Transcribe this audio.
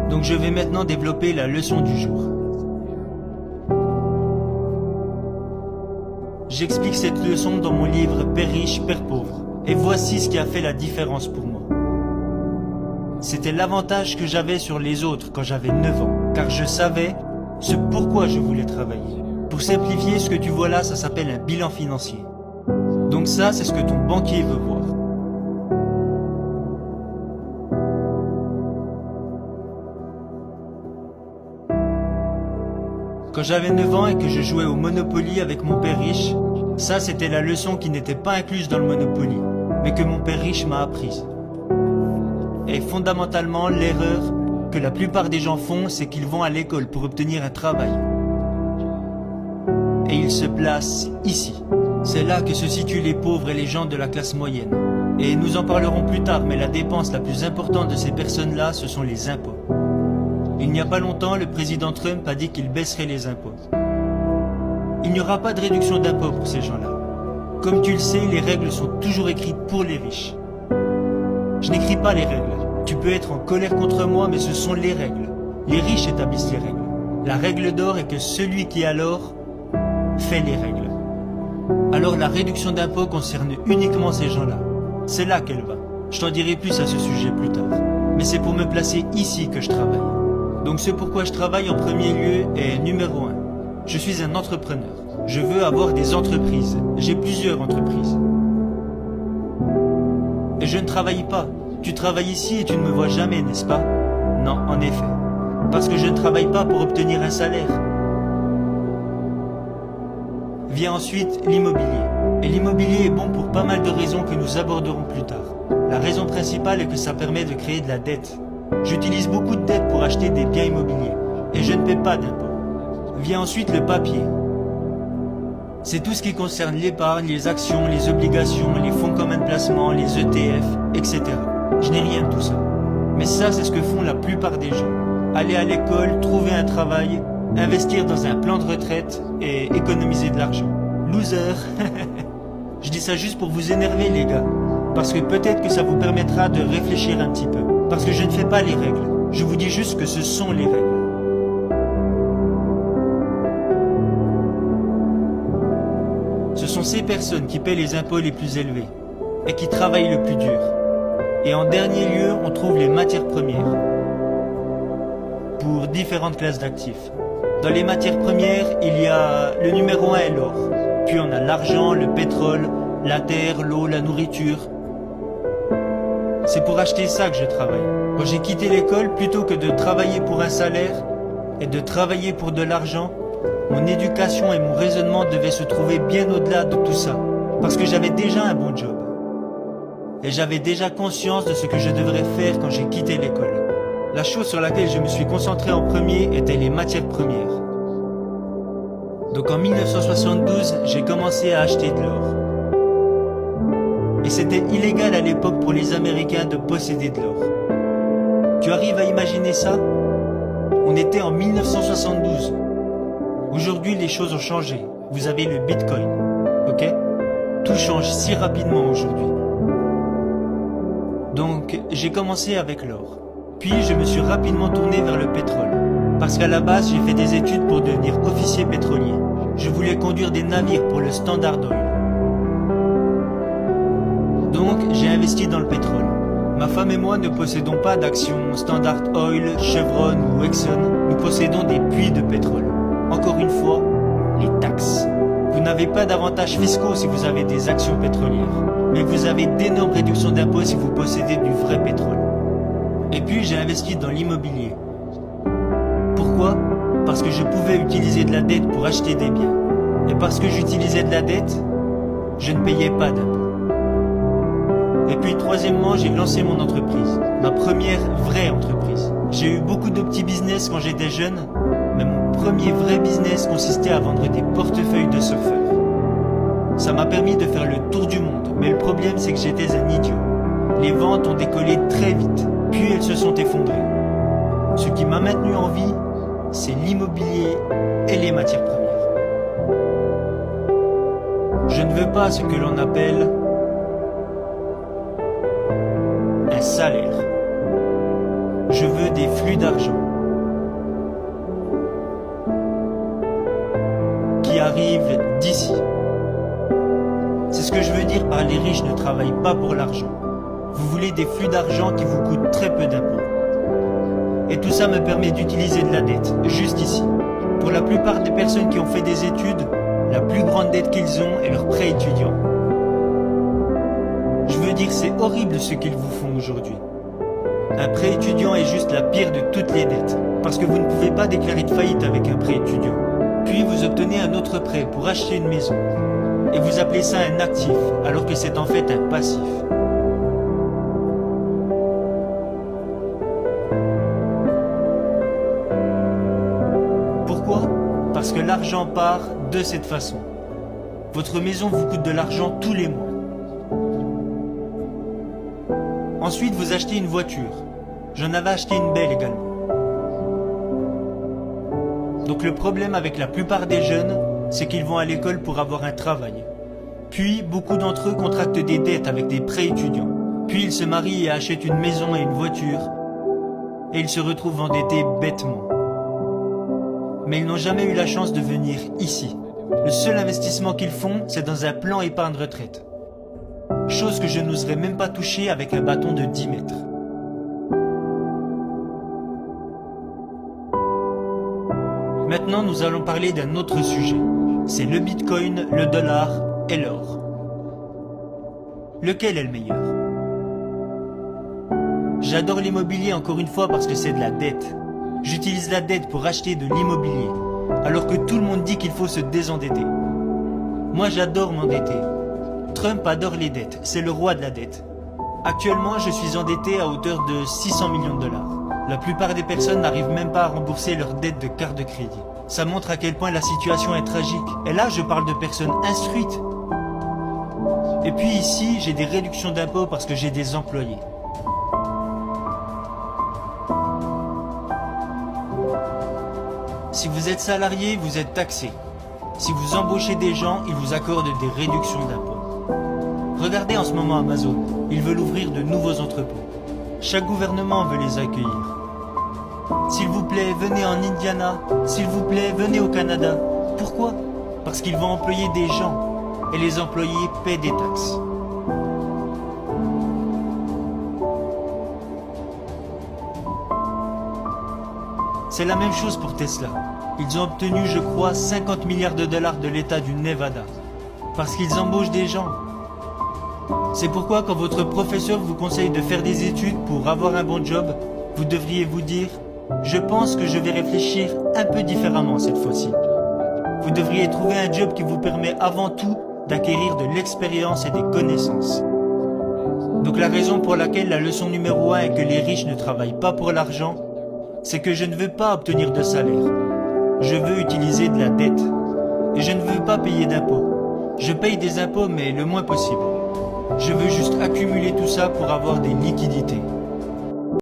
Donc je vais maintenant développer la leçon du jour. J'explique cette leçon dans mon livre « Père riche, Père pauvre ». Et voici ce qui a fait la différence pour moi. C'était l'avantage que j'avais sur les autres quand j'avais 9 ans, car je savais ce pourquoi je voulais travailler. Pour simplifier, ce que tu vois là, ça s'appelle un bilan financier. Donc ça, c'est ce que ton banquier veut voir. Quand j'avais 9 ans et que je jouais au Monopoly avec mon père riche, ça c'était la leçon qui n'était pas incluse dans le Monopoly, mais que mon père riche m'a apprise. Et fondamentalement, l'erreur que la plupart des gens font, c'est qu'ils vont à l'école pour obtenir un travail. Et ils se placent ici. C'est là que se situent les pauvres et les gens de la classe moyenne. Et nous en parlerons plus tard, mais la dépense la plus importante de ces personnes-là, ce sont les impôts. Il n'y a pas longtemps, le président Trump a dit qu'il baisserait les impôts. Il n'y aura pas de réduction d'impôts pour ces gens-là. Comme tu le sais, les règles sont toujours écrites pour les riches. Je n'écris pas les règles. Tu peux être en colère contre moi, mais ce sont les règles. Les riches établissent les règles. La règle d'or est que celui qui a l'or fait les règles. Alors la réduction d'impôts concerne uniquement ces gens-là. C'est là qu'elle va. Je t'en dirai plus à ce sujet plus tard. Mais c'est pour me placer ici que je travaille. Donc ce pourquoi je travaille en premier lieu est numéro 1. Je suis un entrepreneur. Je veux avoir des entreprises. J'ai plusieurs entreprises. Et je ne travaille pas. Tu travailles ici et tu ne me vois jamais, n'est-ce pas? Non, en effet. Parce que je ne travaille pas pour obtenir un salaire. Vient ensuite l'immobilier. Et l'immobilier est bon pour pas mal de raisons que nous aborderons plus tard. La raison principale est que ça permet de créer de la dette. J'utilise beaucoup de dettes pour acheter des biens immobiliers. Et je ne paie pas d'impôts. Vient ensuite le papier. C'est tout ce qui concerne l'épargne, les actions, les obligations, les fonds communs de placement, les ETF, etc. Je n'ai rien de tout ça. Mais ça, c'est ce que font la plupart des gens. Aller à l'école, trouver un travail, investir dans un plan de retraite et économiser de l'argent. Loser. Je dis ça juste pour vous énerver, les gars. Parce que peut-être que ça vous permettra de réfléchir un petit peu. Parce que je ne fais pas les règles. Je vous dis juste que ce sont les règles. Ce sont ces personnes qui paient les impôts les plus élevés et qui travaillent le plus dur. Et en dernier lieu, on trouve les matières premières pour différentes classes d'actifs. Dans les matières premières, il y a le numéro 1 est l'or. Puis on a l'argent, le pétrole, la terre, l'eau, la nourriture. C'est pour acheter ça que je travaille. Quand j'ai quitté l'école, plutôt que de travailler pour un salaire et de travailler pour de l'argent, mon éducation et mon raisonnement devaient se trouver bien au-delà de tout ça. Parce que j'avais déjà un bon job. Et j'avais déjà conscience de ce que je devrais faire quand j'ai quitté l'école. La chose sur laquelle je me suis concentré en premier était les matières premières. Donc en 1972, j'ai commencé à acheter de l'or. Et c'était illégal à l'époque pour les Américains de posséder de l'or. Tu arrives à imaginer ça? On était en 1972. Aujourd'hui, les choses ont changé. Vous avez le Bitcoin, ok? Tout change si rapidement aujourd'hui. Donc, j'ai commencé avec l'or. Puis, je me suis rapidement tourné vers le pétrole. Parce qu'à la base, j'ai fait des études pour devenir officier pétrolier. Je voulais conduire des navires pour le Standard Oil. Donc, j'ai investi dans le pétrole. Ma femme et moi ne possédons pas d'actions Standard Oil, Chevron ou Exxon. Nous possédons des puits de pétrole. Encore une fois, les taxes. Vous n'avez pas d'avantages fiscaux si vous avez des actions pétrolières, mais vous avez d'énormes réductions d'impôts si vous possédez du vrai pétrole. Et puis j'ai investi dans l'immobilier. Pourquoi? Parce que je pouvais utiliser de la dette pour acheter des biens. Et parce que j'utilisais de la dette, je ne payais pas d'impôts. Et puis troisièmement, j'ai lancé mon entreprise. Ma première vraie entreprise. J'ai eu beaucoup de petits business quand j'étais jeune, mais mon premier vrai business consistait à vendre des portefeuilles de surfeurs. Ça m'a permis de faire le tour du monde, mais le problème c'est que j'étais un idiot. Les ventes ont décollé très vite, puis elles se sont effondrées. Ce qui m'a maintenu en vie, c'est l'immobilier et les matières premières. Je ne veux pas ce que l'on appelle un salaire. Je veux des flux flux d'argent qui arrivent d'ici. C'est ce que je veux dire par les riches ne travaillent pas pour l'argent. Vous voulez des flux d'argent qui vous coûtent très peu d'impôts. Et tout ça me permet d'utiliser de la dette, juste ici. Pour la plupart des personnes qui ont fait des études, la plus grande dette qu'ils ont est leur prêt étudiant. Je veux dire, c'est horrible ce qu'ils vous font aujourd'hui. Un prêt étudiant est juste la pire de toutes les dettes, parce que vous ne pouvez pas déclarer de faillite avec un prêt étudiant. Puis vous obtenez un autre prêt pour acheter une maison, et vous appelez ça un actif, alors que c'est en fait un passif. Pourquoi ? Parce que l'argent part de cette façon. Votre maison vous coûte de l'argent tous les mois. Ensuite, vous achetez une voiture. J'en avais acheté une belle également. Donc le problème avec la plupart des jeunes, c'est qu'ils vont à l'école pour avoir un travail. Puis, beaucoup d'entre eux contractent des dettes avec des prêts étudiants. Puis ils se marient et achètent une maison et une voiture. Et ils se retrouvent endettés bêtement. Mais ils n'ont jamais eu la chance de venir ici. Le seul investissement qu'ils font, c'est dans un plan épargne retraite. Chose que je n'oserais même pas toucher avec un bâton de 10 mètres. Maintenant, nous allons parler d'un autre sujet. C'est le Bitcoin, le dollar et l'or. Lequel est le meilleur ? J'adore l'immobilier encore une fois parce que c'est de la dette. J'utilise la dette pour acheter de l'immobilier, alors que tout le monde dit qu'il faut se désendetter. Moi, j'adore m'endetter. Trump adore les dettes, c'est le roi de la dette. Actuellement, je suis endetté à hauteur de 600 millions de dollars. La plupart des personnes n'arrivent même pas à rembourser leurs dettes de carte de crédit. Ça montre à quel point la situation est tragique. Et là, je parle de personnes instruites. Et puis ici, j'ai des réductions d'impôts parce que j'ai des employés. Si vous êtes salarié, vous êtes taxé. Si vous embauchez des gens, ils vous accordent des réductions d'impôts. Regardez en ce moment Amazon, ils veulent ouvrir de nouveaux entrepôts. Chaque gouvernement veut les accueillir. S'il vous plaît, venez en Indiana. S'il vous plaît, venez au Canada. Pourquoi ? Parce qu'ils vont employer des gens. Et les employés paient des taxes. C'est la même chose pour Tesla. Ils ont obtenu, je crois, 50 milliards de dollars de l'État du Nevada. Parce qu'ils embauchent des gens. C'est pourquoi quand votre professeur vous conseille de faire des études pour avoir un bon job, vous devriez vous dire « Je pense que je vais réfléchir un peu différemment cette fois-ci ». Vous devriez trouver un job qui vous permet avant tout d'acquérir de l'expérience et des connaissances. Donc la raison pour laquelle la leçon numéro 1 est que les riches ne travaillent pas pour l'argent, c'est que je ne veux pas obtenir de salaire. Je veux utiliser de la dette. Et je ne veux pas payer d'impôts. Je paye des impôts mais le moins possible. Je veux juste accumuler tout ça pour avoir des liquidités.